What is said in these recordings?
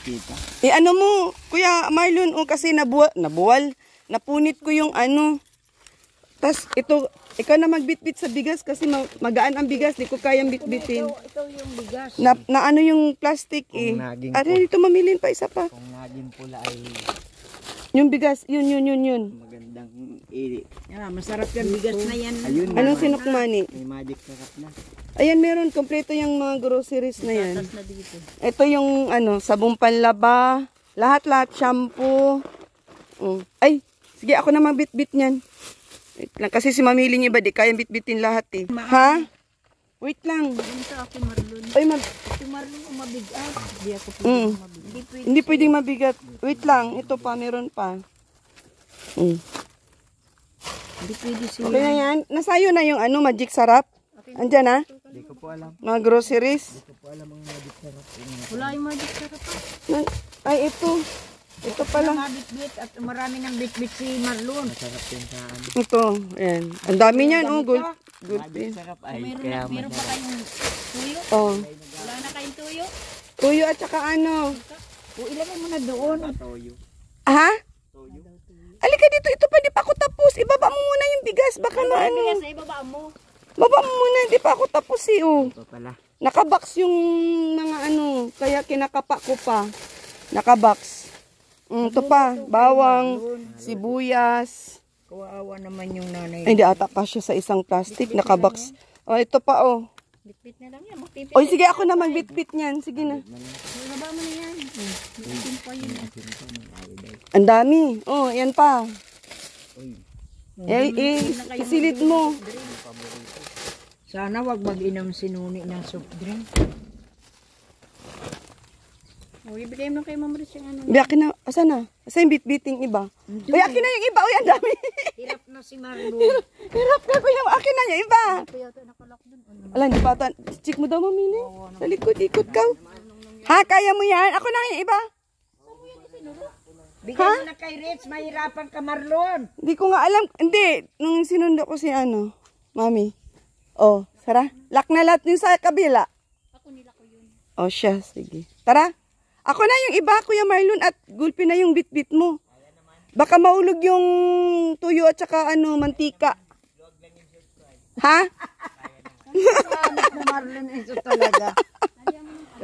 Kita. Eh ano mo, Kuya Marlon, kasi nabuwal. Napunit ko yung ano. Tas ito, ikaw na magbitbit sa bigas kasi magaan ang bigas. Di ko kayang bitbitin. Ito yung bigas. Na ano yung plastic eh. Ano dito mamilin pa, isa pa. Kung naging pula ay Yung bigas, yun. magandang Masarap yung bigas na yan. Ayun. Anong sinukmani? May magic sarap na. Ayan, meron. Kompleto yung mga groceries na yan. Tatas na dito. Ito yung ano, sabong panlaba. Lahat, shampoo. Ay, sige ako na magbitbit niyan. Wait lang, kasi si Mamili niya ba, di kayang bitbitin lahat eh. Ha? Wait lang. Ito ako Marlon. Ay, Si Marlon ang mabigat. Hindi ako Mm. mabigat. Hindi pwedeng mabigat. Wait lang, ito pa, meron pa. Hindi pwede siya. Okay na yan. Nasayo na yung ano, magic sarap. Andyan na? Hindi ko po alam. Mga groceries. Hindi ko po alam ang magic sarap. Wala yung magic sarap pa. Ay, ito. Ito pala. Mabitbit at marami ng bitbit si Marlon. Masarap yun sa ano. Ito. Ayan. Ang dami niyan. Oh, good. Good. Magic sarap ay Meron pa masarap. kayong tuyo? Oh. Wala na kayong tuyo? Tuyo at saka ano. O ilagay mo na doon. Toyo. Ha? Toyo. Alika dito. Ito pa. Di pa ako tapos. Ibaba mo muna yung bigas. Baka na ano. Bigas na ibaba mo. Baba mo muna. Di pa ako tapos eh. Oh. Ito pala. Nakabox yung mga ano. Kaya kinakapa ko pa. Nakabox. Ito pa. Bawang. Sibuyas. Kawawa naman yung nanay. Ay, hindi ata pa siya sa isang plastic. Nakabox. Oh, ito pa oh. Bitbit na lang yan. Magpipit. Oy, sige ako na magbitbit niyan. Sige na. Ibaba mo na yan. Bitin pa yun. Ang dami. Oh, yan pa. Isilid mo. Sana wag mag-inom si Nuni ng soft drink. O, ibigay mo kay Ma'am Riz yung ano. Akin na. Asa na? Asa yung bitbiting iba? Uy, akin na yung iba. Uy, ang dami. Hirap na si Marlon. Hirap ka, kuya. Akin na yung iba. Kaya ito nakalak dun. Ala, hindi pa ata. Check mo daw, mamili. Sa likod, ikot ka. Ha, kaya mo yan? Ako na yung iba. Bigay mo na kay Rich. Mahirapan ka Marlon. Hindi ko nga alam. Hindi. Nung sinundo ko si ano, mami. Oh, Sara. Lock na lahat yung sa kabila. Ako nila ko yun. Oh, siya. Sige. Tara. Ako na yung iba, Kuya Marlon, at gulpi na yung bit-bit mo. Baka maulog yung tuyo at saka ano, mantika. Ha? Na Marlon ito talaga.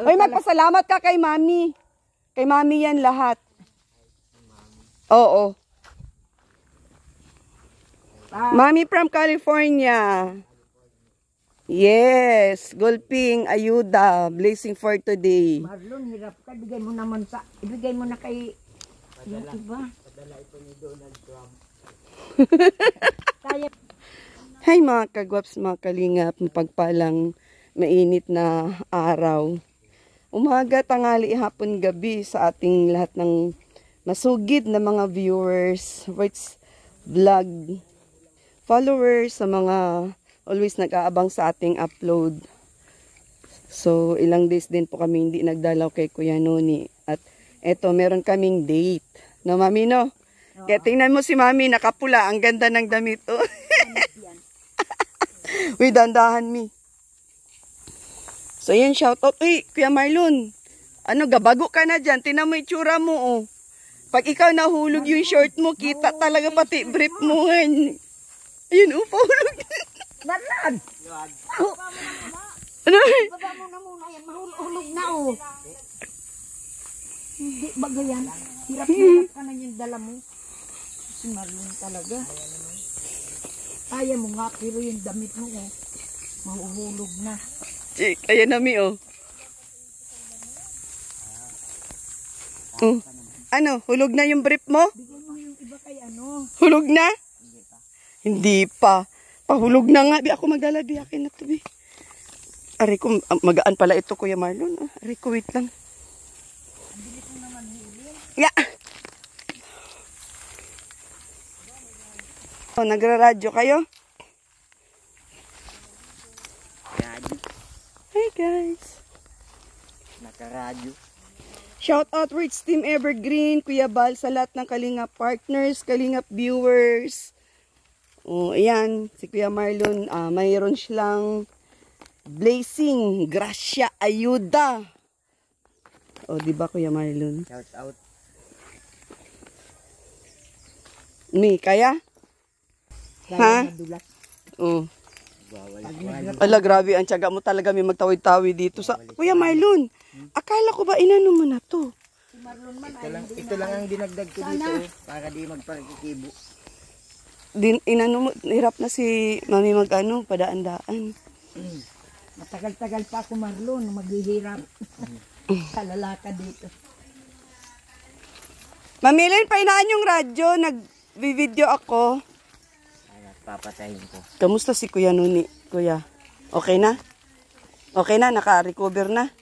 Hoy, magpasalamat ka kay Mami. Kay Mami yan lahat. Oo. Mami from California. Yes, gulping, ayuda, blessing for today. Marlon, hirap ka. Ibigay mo naman sa... Ibigay mo na kay... Yung iba. Padala ito ni Donald Trump. Kaya... Hi mga kagwaps, mga kalingap, pagpalang mainit na araw. Umaga, tanghali, hapon, gabi sa ating lahat ng masugid na mga viewers, vlog, followers, sa mga always nag-aabang sa ating upload. So, ilang days din po kami hindi nagdalaw kay Kuya Noni. At eto, meron kaming date. No, Mami, no? Kaya tingnan mo si Mami, nakapula. Ang ganda ng damit. Oh. Uy, dandahan mi. So, yan, shoutout. Uy, Kuya Marlon. Ano, gabago ka na dyan. Tingnan mo itsura mo, oh. Pag ikaw nahulog yung short mo, kita talaga pati brief mo. Ayun, oh, pahulog. Marlon! Ano? Baba mo na muna yan. Mahulog na oh. Hindi baga yan. Hirap-hirap ka na yung dala mo. Si Marlon talaga. Kaya mo nga pero yung damit mo oh. Mahuhulog na. Chik, ayan na mi, oh. Oh. Ano, hulog na yung brief mo? Bigyan mo yung iba kay ano. Hulog na? Hindi pa. Pahulog na nga. Di ako magdalabi. Akin na to, bi. Aray ko, magaan pala ito, Kuya Marlon. Aray ko, wait lang. Ya! Oh, nagra-radyo kayo? Radyo. Hey, guys. Nakaradyo. Shout out Rich Team Evergreen, Kuya Bal, sa lahat ng Kalingap partners, Kalingap viewers. Oh, ayan, si Kuya Marlon, mayroon siyang blessing, grasya, ayuda. O, di ba, Kuya Marlon? Shout out. Mi, kaya? Ha? Madulas. Oo. Bawal. Ala, grabe, ang tiyaga mo talaga may magtawid-tawid dito sa... Kuya Marlon, akala ko ba inano mo na to? Si Marlon man Ito lang ang dinagdag ko dito para di magpakikibo. Inano mo, hirap na si Mami mag-ano, padaan-daan. Matagal-tagal pa ako Marlon, maghihirap. Sa lalaka dito. Mami Len, painaan yung radyo, nag-video ako. Ay, papatayin ko. Kamusta si Kuya Nuni? Kuya, okay na? Okay na, naka-recover na?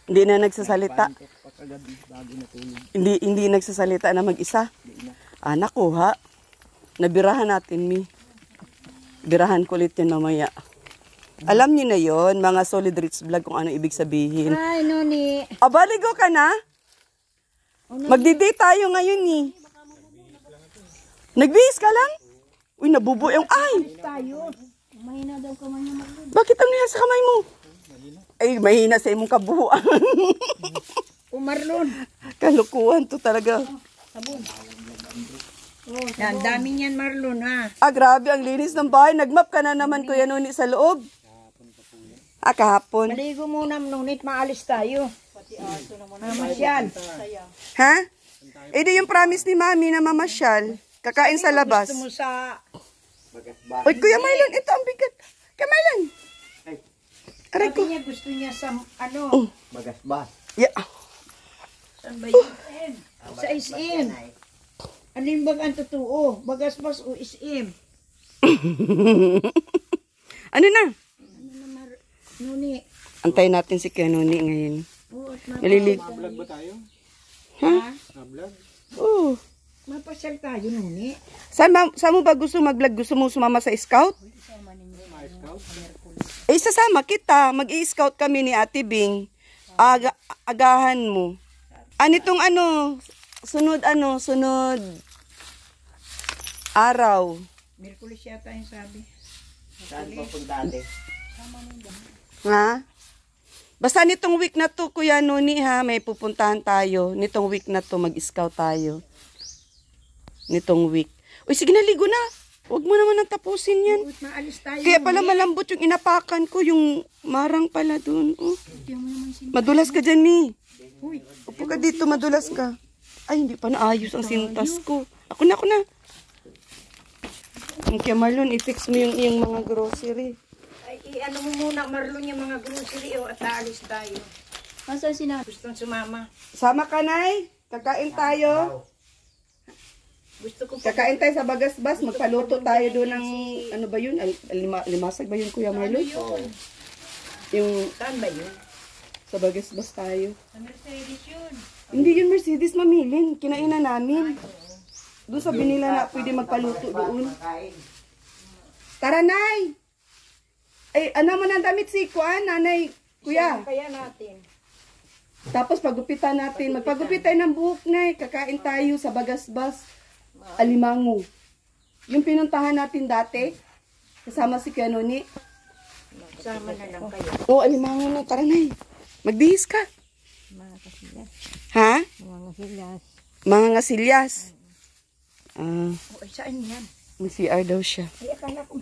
Hindi na nagsasalita? Pantok pa kagabi bago natulog. Hindi nagsasalita na mag-isa? Nakuha. Nabirahan natin, Mi. Birahan ko ulit yun mamaya. Alam niyo na yon mga Solid Rich Vlog, kung ano ibig sabihin. Ay, Noni. Abaligo ka na? Magdi-date tayo ngayon, ni. Nagbihis ka lang? Uy, nabubo yung ay. Tayo. Mahina daw kamay niya Marlon. Bakit ang niya sa kamay mo? Ay, mahina sa imong kabuuan. O Marlon. Kalukuhan to talaga. Sabon. Yan, dami niyan Marlon ha. Grabe, ang linis ng bahay. Nagmap ka na naman, Kuya Nuni, sa loob. Kahapon. Maligo muna Nunit, maalis tayo. Mamasyal. Ha? Di yung promise ni Mami na mamasyal. Kakain sa labas. Gusto mo sa... Uy, Kuya Marlon, ito ang bigat. Kuya Marlon. Aray ko. Sabi niya gusto niya sa ano. Bagasbas. Yeah. Saan ba yun? Sa SM. Alin bang ang totoo? Bagasbas o SM? Ano na? Nuni. Antayin natin si Kuya Nuni ngayon. Oh, at Nalilig. Vlog ba tayo? Ha? Vlog? Oh. Mapasyal tayo, Nuni. Saan mo ba gusto mag-vlog? Gusto mo sumama sa scout? Sasama kita. Mag-i-scout kami ni Ate Bing. Agahan mo. Anitong sunod araw. Merkulis yata yung sabi. Saan papunta ate? Ha? Basta nitong week na to, Kuya Nuni, ha, may pupuntahan tayo. Nitong week na to, mag-scout tayo. Nitong week. Uy, sige na, ligo na. Huwag mo naman nang tapusin yan. Uy, maalis tayo. Kaya pala malambot yung inapakan ko, yung marang pala dun. Oh. Madulas ka dyan, Mi. Uy, Upo ka dito, madulas ka. Ay, hindi pa naayos ang sintas ko. Ako na. Kaya Marlon, i-fix mo yung mga grocery. ay, ano mo muna, Marlon, yung mga grocery at aalis tayo. Masa sinabi? Gustong sumama. Sama ka, Nay. Kakain tayo. Gusto ko pa. Kakain tayo sa Bagasbas. Magpaluto tayo doon ng, ano ba yun? Limasag ba yun, Kuya Marlon? Yung Saan ba yun? sa Bagasbas tayo. Sa Mercedes yun. Hindi yun Mercedes, mamilin. Kinainan namin. Doon sa binila na pwede magpaluto doon. Tara, Nay! Ay, ano man ang damit si Kuan, Nanay, Kuya. Kaya natin. Tapos pagupitan natin. Magpagupit tayo ng buhok, Nay. Kakain tayo sa Bagasbas. Alimango. Yung pinuntahan natin dati. Kasama si Kuya Nuni. Sama na lang kayo. Oo, alimango na. Tara, Nay. Magbihis ka. Mga kasilyas. Ha? Mga kasilyas. Mga ngasilyas. O, ay, saan yan? May CR daw siya. Ay, akala ko.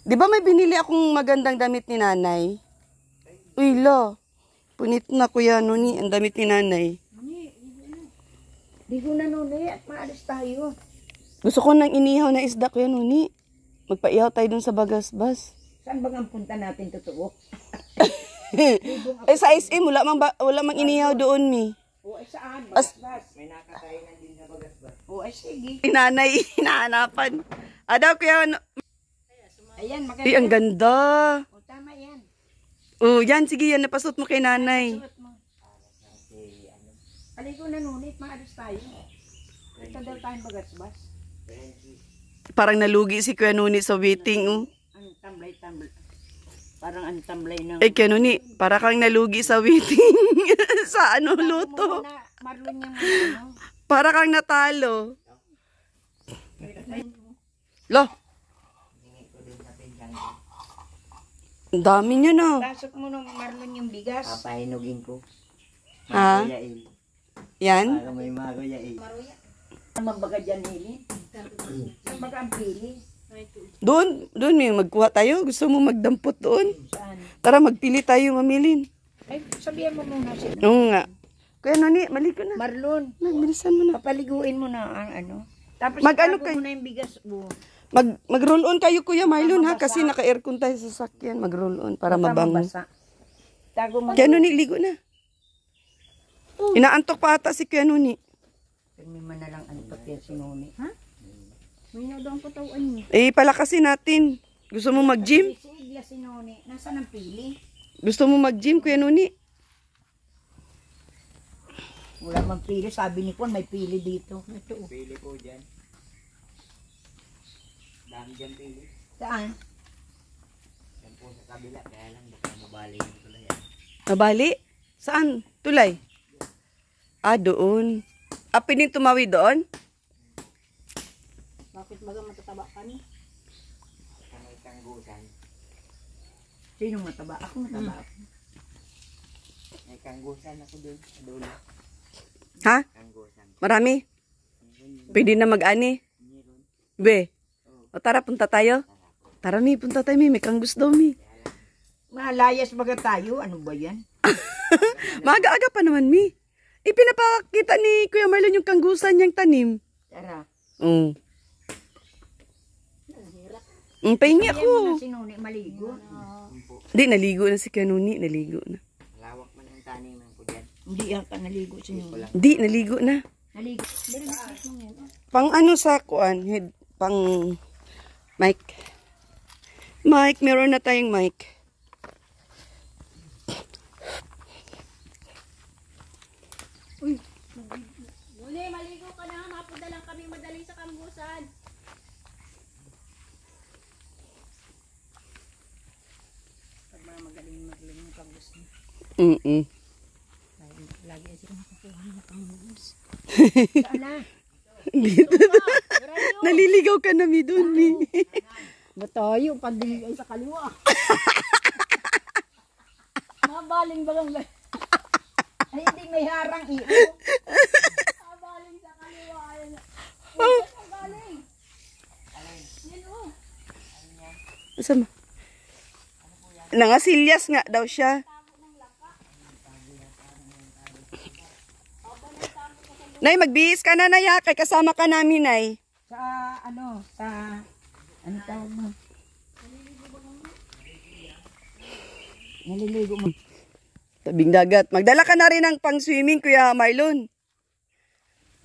Di ba may binili akong magandang damit ni Nanay? Uy, lo. Punit na, Kuya Nuni. Ang damit ni Nanay. Di ko na Nuni at maalis tayo. Gusto ko nang inihaw na isda, Kuya Nuni. Magpaihaw tayo dun sa Bagasbas. Saan bang ang punta natin totoo? Sa SM, wala mang inihaw doon, Mi. O, ay saan? Bagasbas. May nakakainan din na Bagasbas. O, ay sige. Nanay, hinahanapan. Daw, Kuya Ayan, maganda. Ay, ang ganda. O, tama yan. Oh, yan, sige, yan. Napasot mo kay Nanay. Suot mo. Aligo na Nuni at maalis tayo. Ito daw tayong Bagasbas. Parang nalugi si Kuya Nuni sa waiting, oh. Ang tamblay. Parang ang tamblay ng... Ay, Kuya Nuni, para kang nalugi sa waiting. Sa luto. Marlon niya ano. Para kang natalo. Lo. Ang dami niya na. Pasok mo ng Marlon yung bigas. Papahinugin ko. Ha? Maguyain. Yan. Para may maguyain. Magbaga dyan, Hili. Saan baga ang pili? Doon may magkuha tayo. Gusto mo magdampot doon? Saan? Tara, magpili tayo, mamilin. Ay, sabihan mo muna siya. Oo nga. Kuya Noni, maligo na. Marlon, Bilisan mo na. papaliguin mo na ang ano. Tapos Mag-ano itago kay- mo na yung bigas mo. Mag-roll on kayo, Kuya Marlon, ha? Kasi naka-aircon tayo sa sakyan. Mag-roll on para Baka mabango. mabasa. Tago mo. Kuya Noni, ligo na. Inaantok pa ata si Kuya Noni. Pirmi man na lang ang papel si Noni. Ha? May na daw ang katawan niyo. Eh, palakasin natin. Gusto mo mag-gym? Si Igla si Noni. Nasaan ang pili? Gusto mo mag-gym, Kuya Noni? Wala mang pili. Sabi ni Juan, may pili dito. Ito. Pili po dyan. Dami dyan pili. Saan? Yan po sa kabila. Kaya lang baka mabali yung tulay yan. Mabali? Saan? Tulay? Doon. Pining tumawi doon? Bakit baga matataba ka ni? Sa may kanggusan. Sinong mataba? Ako mataba ako. May kanggusan ako doon. Sa dulo. Ha? Kanggusan. Marami? Pwede na mag-ani? Be? O tara, punta tayo? Tara, Mi, punta tayo, Mi. May kang gusto, Mi. Malayas baga tayo? Ano ba yan? Maaga-aga pa naman, Mi. Ipinapakita ni Kuya Marlon yung kanggusan niyang tanim. Tara. Oo. Pahingi Kaya mo ako. na si Noni maligo. Di, naligo na si Kuya Noni. Naligo na. Lawak man ang taniman ko dyan. Hindi yata naligo si Noni. Di, naligo na. Naligo. Pang ano sa kuan, head, pang mic. Mic, meron na tayong mic. Muli, maligo ka na. Mapunta lang kami madali sa kanggusan. Pag mga magaling yung kangus niya. Mm-mm. Lagi siya nakakuha ng kangus. Saan na? Naliligaw ka na, Mi, dun, Mi. Ba tayo? Pagdili ay sa kaliwa. Mabaling bagang Ay, hindi may harang iyo. mabaling sa kaliwa. Ayan. Ang galing. Yan o. Sama. Nangasilyas nga daw siya. Nay, magbihis ka na, Nay, ha? Kay kasama ka namin, Nay. Ano tawag mo? Naliligo mo. Tabing dagat. Magdala ka na rin ng pang-swimming, Kuya Marlon.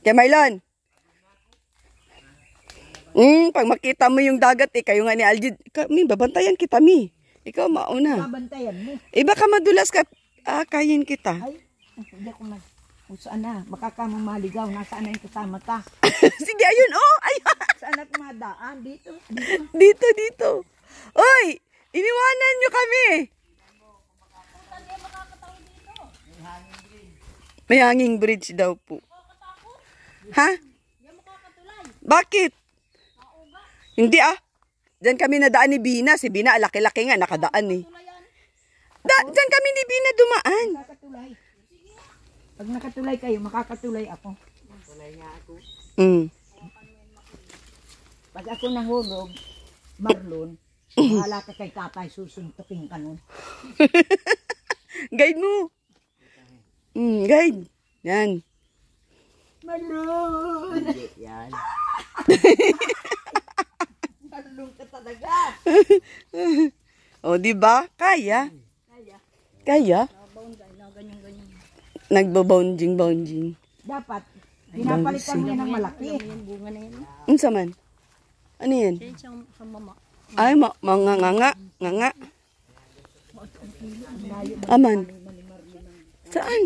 Kuya Marlon. Pag makita mo yung dagat, kayo nga ni Aljid. Mi, babantayan kita, Mi. Ikaw mauna. Babantayan mo. Baka madulas ka. Kayin kita. Ay, hindi ako mag... Kung saan na, makakamamaligaw, nasaan na yung kasama ta? Sige, ayun, oh. Ayun. Saan na kumadaan? Dito. Dito. Oy, iniwanan nyo kami. May hanging bridge daw po. Ha? Bakit? Hindi Diyan kami nadaan ni Bina. Si Bina, laki-laki nga, nakadaan eh. Diyan kami ni Bina dumaan. Nakakatulay. Pag nakatulay kayo, makakatulay ako. Pag ako nahulog, Marlon, bahala ka kay tatay, susuntukin ka nun. Guide mo. Guide. Yan. Marlon! Yan. Marlon ka talaga. O, di ba? Kaya. Kaya? Nagbo-bounding. Dapat, pinapalitan niya ng malaki. Unsa man? Ano yan? Ay, nganga. Aman. Saan?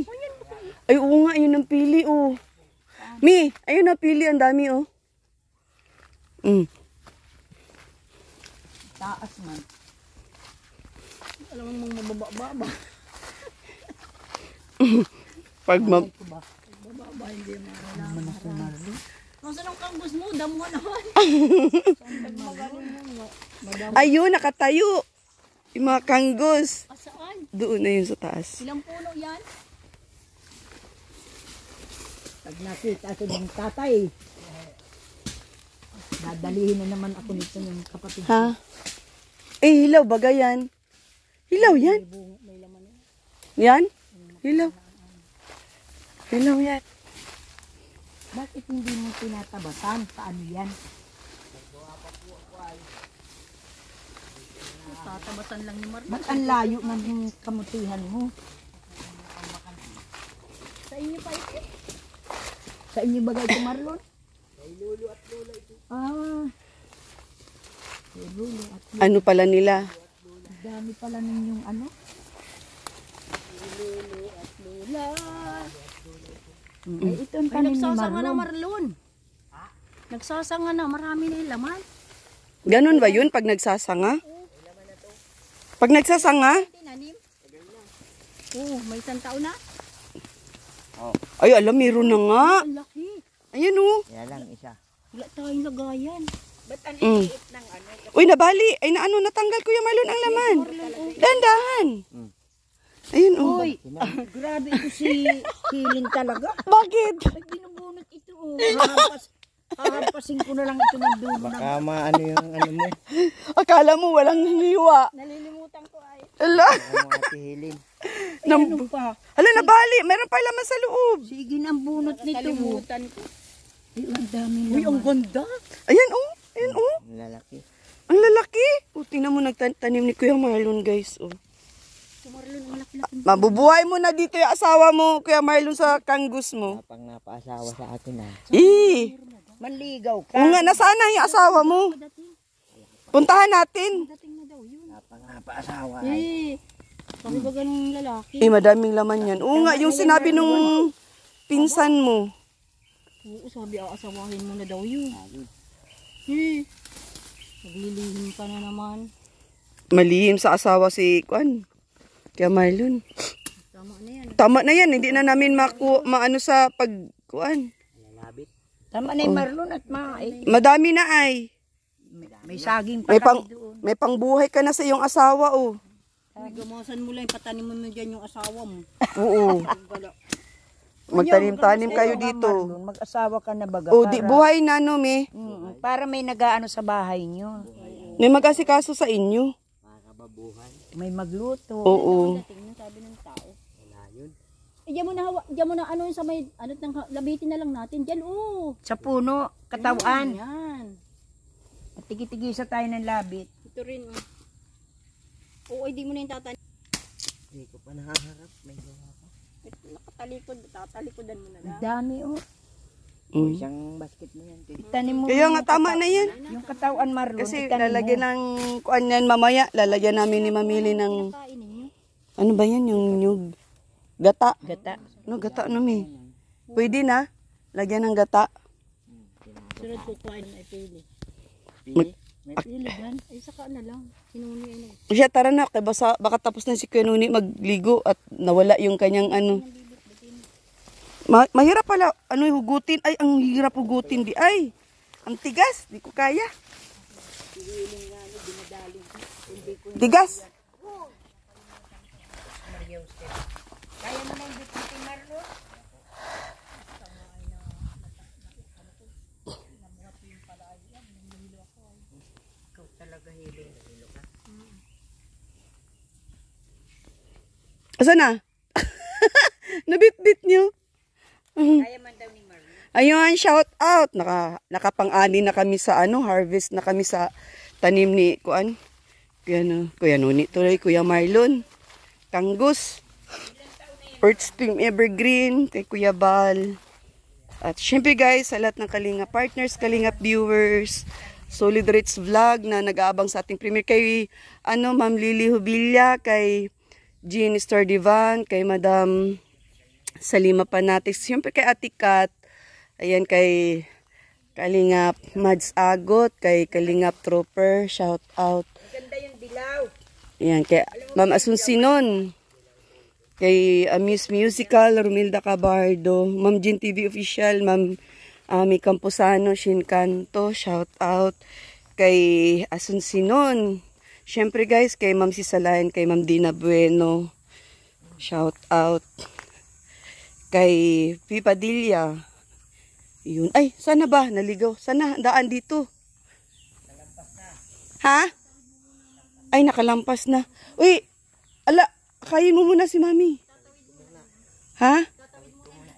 Ay, oo nga, ayun ang pili, oh. Mi, ayun ang pili, ang dami, oh. Taas man. Alam mong mababa-baba. Pag Kung saan ang kanggus mo, damuhan naman. ayun, nakatayo. Yung mga kanggos. Saan? Doon na yun sa taas. Ilang puno yan? Pag nakita ko ng tatay, dadalihin na naman ako nito ng kapatid. Ha? Eh, hilaw baga yan. Hilaw yan. Yan? Hilaw. Hilaw yan. Bakit hindi mo tinatabasan? Paano yan? Tatabasan lang ni Marlon. Ba't ang layo ng kamutihan mo? Sa inyo pa ito. Sa inyo bagay ito, Marlon? Kay Lolo at Lola ito. Ah. Kay Lolo at Lola. Ano pala nila? Ang dami pala ninyong ano? Lula. Ay, ito ang Ay, tanim ni nagsasanga na Marlon. Marlon. Nagsasanga na, marami na yung laman. Ganun ba yun pag nagsasanga? Pag nagsasanga? Tinanim. May isang taon na. Ay, alam, meron na nga. Ang laki. Ayan oh. Yan lang isa. Wala tayong lagayan. Ba't ang Mm. iliit ng ano? Uy, nabali. Ay, naano, natanggal Kuya Marlon ang laman. Dandahan. Ayun oh. Uy, grabe ito si Kilin talaga. Bakit? Ay, binubunot ito. Hahampasin ko na lang ito ng dulo ng... Baka maano yung ano mo. Akala mo walang hiwa. Nalilimutan ko ay. Ala. Ang mga tihilin. Ano pa? Hala, nabali. Meron pa laman sa loob. Sige ng bunot nito. Nalimutan ko. Ay, ang dami naman. Uy, ang ganda. Ayan oh. Ayan oh. Ang lalaki. Ang lalaki. O, tingnan mo nagtanim ni Kuya Marlon, guys. Oh. Si Marlon, ang laki-laki. Mabubuhay mo na dito yung asawa mo, Kuya Marlon, sa kangus mo. Pang napaasawa sa akin ah. Manligaw ka. Oo nga, nasaan na yung asawa mo? Puntahan natin. Dating na daw yun. Pang napaasawa ay. Sabi ba ganun lalaki? Madaming laman yan. Oo nga, yung sinabi nung pinsan mo. Oo, sabi aasawahin mo na daw yun. Naglilihim ka na naman. Malihim sa asawa si Kuan. Kuya Marlon. Tama na yan. Tama na yan, hindi na namin maano sa pagkuan. Lalabit. Tama na yung Marlon at Mai. Madami na ay. May saging pa May kami pang doon. may pangbuhay ka na sa iyong asawa oh. Gamasan mo lang, patanim mo dyan yung asawa mo. Oo. Magtanim-tanim kayo Marlon, dito. mag-asawa ka na baga. Oh, di buhay na no, me. Para may nag-aano sa bahay nyo. May mag-asikaso sa inyo. Para mabuhay. May magluto. Oo. Tingnan sabi ng tao. Wala yun. Diyan mo na ano yung sa may, ano nang labitin na lang natin. Diyan, Sa puno, katawan. Yan. At tigi-tigisa tayo ng labit. Ito rin, Oo, di mo na yung tatanim. Hindi ko pa nakaharap. May gawa pa. Tatalikodan mo na Ang lang. dami Isang basket mo yan. Tanim mo. Kaya nga tama na yan. Yung katawan, Marlon. Kasi itanim lalagyan mo. ng kuan yan mamaya. Lalagyan namin ni Mamili ng Kainin nyo. ano ba yan yung nyug? Gata. Gata. No, gata ano mi? Pwede na. Lagyan ng gata. Sunod ko kuhain ay pili. Mag- May Pili yan. Ay, saka na lang. Sinuni ano. Siya, tara na. Kaya baka tapos na si Kuya Nuni magligo at nawala yung kanyang ano. Mahirap pala. Ano hugutin? Ay, ang hirap hugutin. Di ay. Ang tigas. Di ko kaya. Tigas. Kaya mo na yung bitin, Marlon? Ikaw talaga hiling. Asa na? Nabit-bit nyo. Kaya man daw ni Marlon. Ayun, shout out. Nakapang-ani na kami sa harvest na kami sa tanim ni Kuya Nuni tuloy, Kuya Marlon. Kangus. Earth Spring Evergreen, kay Kuya Bal. At syempre guys, sa lahat ng Kalinga partners, Kalinga viewers, Solid Rich Vlog na nag-aabang sa ating premiere kay Ma'am Lily Hubilla, kay Jean Divan, kay Madam Salima Panatis, syempre kay Ate Kat, ayan kay Kalingap Mads Agot, kay Kalingap Trooper, shout out. Ganda yung dilaw. Ayan kay Ma'am Asunsinon, kay Miss Musical, Romilda Cabardo, Ma'am Jean TV Official, Ma'am Ami Camposano, Shinkanto, shout out. Kay Asunsinon, Syempre guys, kay Ma'am Sisalayan, kay Ma'am Dina Bueno. Shout out. Kay Pipadilla. Yun. Ay, sana ba? Naligaw. Sana, daan dito. Ha? Ay, nakalampas na. Uy, ala, kain mo muna si Mami. Ha?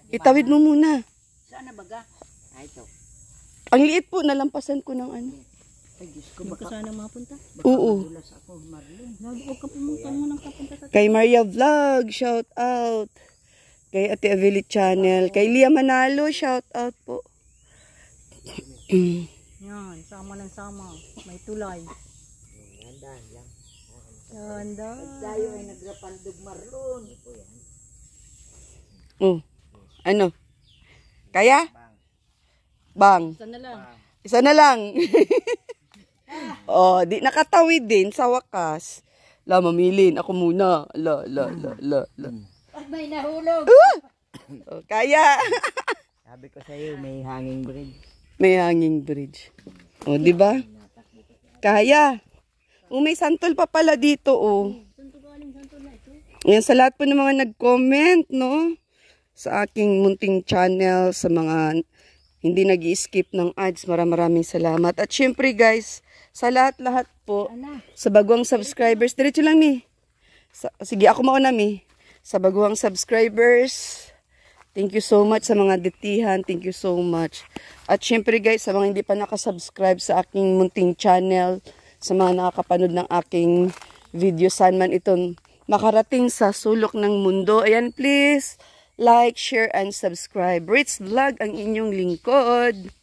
Itawid mo muna. Sana baga? Ay, ito. Ang liit po, nalampasan ko ng ano. Ay, Diyos ko, Doon ka baka sana mapunta. Oo. tulas ako, Marlon. Huwag ka pumunta mo nang kapunta sa... Kay Maria Vlog, shout out. Kay Ate Avelit Channel. Kay Lia Manalo, shout out po. Yan, sama ng sama. May tulay. Gandaan lang. Ganda. Tayo ay nagrapandog, Marlon. Oh, ano? Kaya? Bang. Isa na lang. Isa na lang. Oh, di nakatawid din sa wakas. La, mamilin. Ako muna. La. At may nahulog. Oh, kaya. Sabi ko sa iyo, may hanging bridge. May hanging bridge. Oh, di ba? Kaya. Oh, may santol pa pala dito, oh. Yan, sa lahat po ng mga nag-comment, no? Sa aking munting channel, sa mga hindi nag-i-skip ng ads, maraming salamat. At syempre guys, sa lahat-lahat po, sa baguang subscribers, diretso lang Mi. Sige, ako mauna Mi. Sa baguang subscribers, thank you so much sa mga detihan, thank you so much. At syempre guys, sa mga hindi pa nakasubscribe sa aking munting channel, sa mga nakakapanood ng aking video, saan man itong makarating sa sulok ng mundo, ayan please, like, share, and subscribe. Ritz Vlog ang inyong lingkod.